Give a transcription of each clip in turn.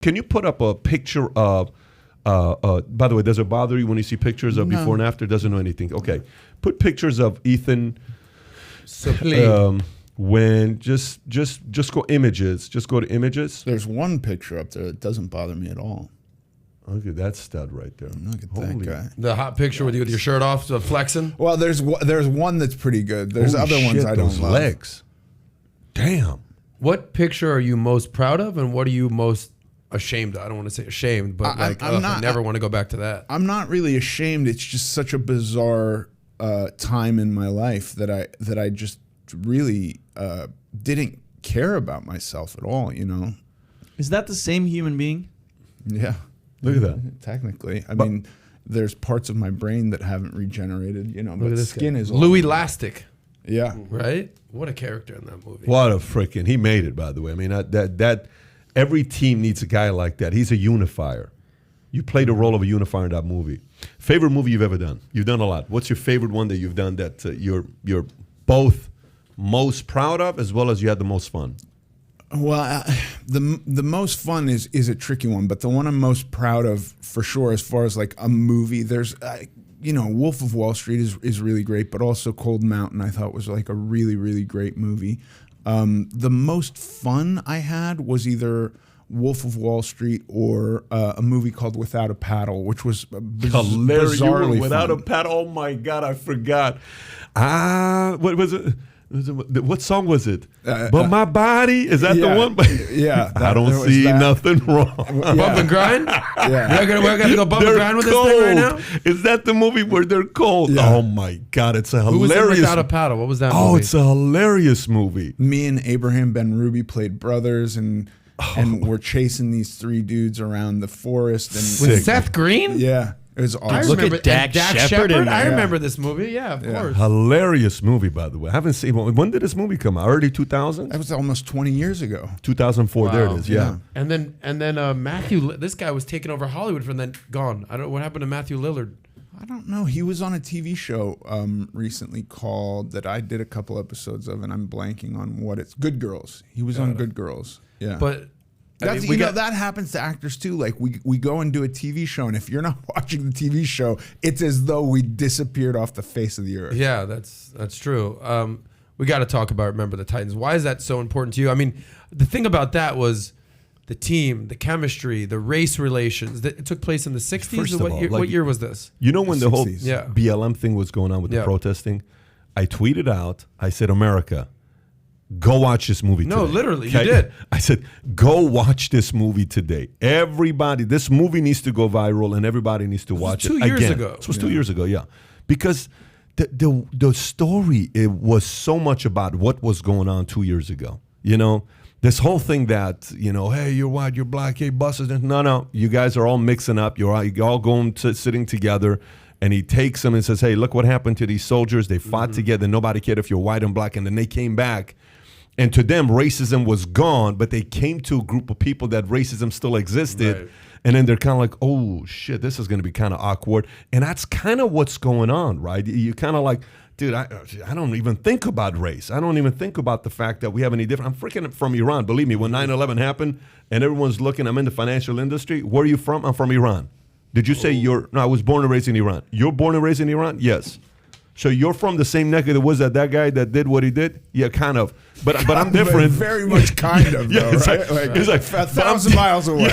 Can you put up a picture of? By the way, does it bother you when you see pictures of before and after? Doesn't know anything. Okay, put pictures of Ethan. Suplee. When just go images. Just go to images. There's one picture up there that doesn't bother me at all. Look at that stud right there. Look at that guy. The hot picture with you with your shirt off, flexing. Well, there's one that's pretty good. There's Holy other ones shit, I don't those love. legs. Damn. What picture are you most proud of, and what are you most ashamed of? I don't want to say ashamed, but I never want to go back to that. I'm not really ashamed. It's just such a bizarre time in my life that I just really didn't care about myself at all. You know. Is that the same human being? Yeah. Look at that. Technically, I mean, there's parts of my brain that haven't regenerated. You know, but skin is Louis Lastic. Yeah. Right. What a character in that movie. What a freaking! He made it, by the way. I mean, that every team needs a guy like that. He's a unifier. You played the role of a unifier in that movie. Favorite movie you've ever done? You've done a lot. What's your favorite one that you've done that you're both most proud of, as well as you had the most fun? Well, the most fun is a tricky one, but the one I'm most proud of for sure, as far as like a movie, there's Wolf of Wall Street is really great, but also Cold Mountain I thought was like a really, really great movie. The most fun I had was either Wolf of Wall Street or a movie called Without a Paddle, which was hilarious. Bizarrely Without fun. a Paddle. Oh my God, I forgot. What was it? What song was it? But my body, is that the one? Yeah, I don't see nothing wrong. Bump and grind. Yeah, we're gonna go bump and grind with this thing right now. Is that the movie where they're cold? Yeah. Oh my God, it's a Who was in hilarious. Without a Paddle? What was that movie? Oh, it's a hilarious movie. me and Abraham Ben Ruby played brothers, and we're chasing these three dudes around the forest. And With Seth Green? yeah, it was I awesome. remember at Dak Shepard in I there. remember this movie. Yeah, of course. Hilarious movie, by the way. I haven't seen it. When did this movie come out? Early 2000s? That was almost 20 years ago. 2004. Wow. There it is. Yeah. And then Matthew, this guy was taking over Hollywood from then gone. I don't know what happened to Matthew Lillard. I don't know. He was on a TV show recently called that I did a couple episodes of, and I'm blanking on what it's. Good Girls. He was on Good Girls. Yeah. But That's, that happens to actors too. Like we go and do a TV show, and if you're not watching the TV show, it's as though we disappeared off the face of the earth. yeah, that's true. We got to talk about Remember the Titans. Why is that so important to you? I mean, the thing about that was the team, the chemistry, the race relations. It took place in the 60s. First of all, What year was this? You know when the whole 60s. Yeah. BLM thing was going on with the Yeah. protesting? I tweeted out, I said, America, go watch this movie today. No, literally, you did. I said, go watch this movie today. Everybody, this movie needs to go viral and everybody needs to watch it 2 years again. ago. This was 2 years ago, yeah. Because the story, it was so much about what was going on 2 years ago. You know, this whole thing that, hey, you're white, you're black, hey, buses. No, you guys are all mixing up. You're all going to sitting together. And he takes them and says, hey, look what happened to these soldiers. They fought together. Nobody cared if you're white and black. And then they came back. And to them, racism was gone. But they came to a group of people that racism still existed. Right. And then they're kind of like, oh, shit, this is going to be kind of awkward. And that's kind of what's going on, right? You kind of like, dude, I don't even think about race. I don't even think about the fact that we have any different. I'm freaking from Iran. Believe me, when 9/11 happened and everyone's looking, I'm in the financial industry. Where are you from? I'm from Iran. Did you say no, I was born and raised in Iran. You're born and raised in Iran? Yes. So you're from the same neck of the woods that guy that did what he did? Yeah, kind of. But I'm different. Very much kind of, Yeah, though, it's right? like- it's like, 1,000 miles away.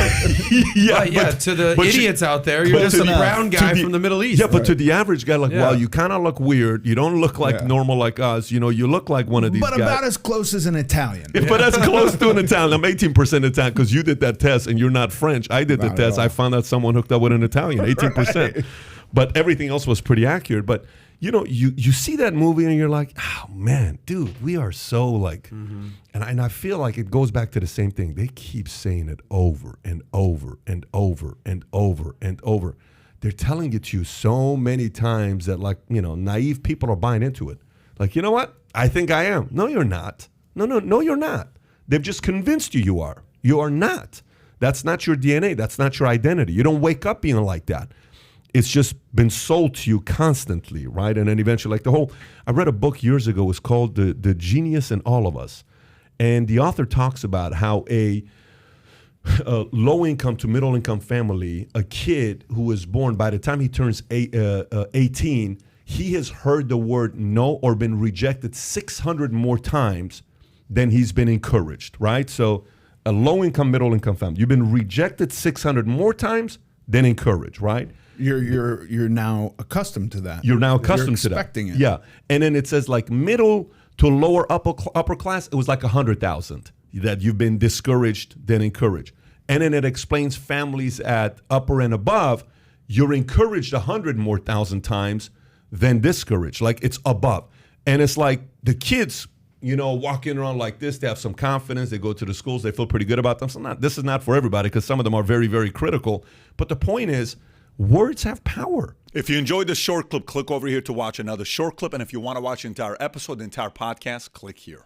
Yeah, Right, to the idiots out there, you're but just to a the- brown guy from the Middle East. Yeah, but to the average guy, like, Yeah. wow, you kind of look weird. You don't look like normal like us. You look like one of these But guys. about as close as an Italian. But that's close to an Italian. I'm 18% Italian because you did that test and you're not French. I did the Not at test. all. I found out someone hooked up with an Italian, 18%. Right. But everything else was pretty accurate. But, you see that movie and you're like, oh, man, dude, we are so like, and I feel like it goes back to the same thing. They keep saying it over and over and over and over and over. They're telling it to you so many times that, like, naive people are buying into it. Like, you know what? I think I am. No, you're not. No, you're not. They've just convinced you you are. You are not. That's not your DNA. That's not your identity. You don't wake up being like that. It's just been sold to you constantly, right? And then eventually, I read a book years ago. It's called The Genius in All of Us. And the author talks about how low income to middle income family, a kid who was born, by the time he turns 18, he has heard the word no or been rejected 600 more times than he's been encouraged, right? So a low income, middle income family, you've been rejected 600 more times than encouraged, right? You're now accustomed to that. You're now accustomed to that. Expecting it. Yeah. And then it says like middle to lower upper class, it was like 100,000 that you've been discouraged than encouraged. And then it explains families at upper and above, you're encouraged 100 more thousand times than discouraged. Like it's above. And it's like the kids, walking around like this, they have some confidence. They go to the schools. They feel pretty good about them. So this is not for everybody because some of them are very, very critical. But the point is, words have power. If you enjoyed this short clip, click over here to watch another short clip. And if you want to watch the entire episode, the entire podcast, click here.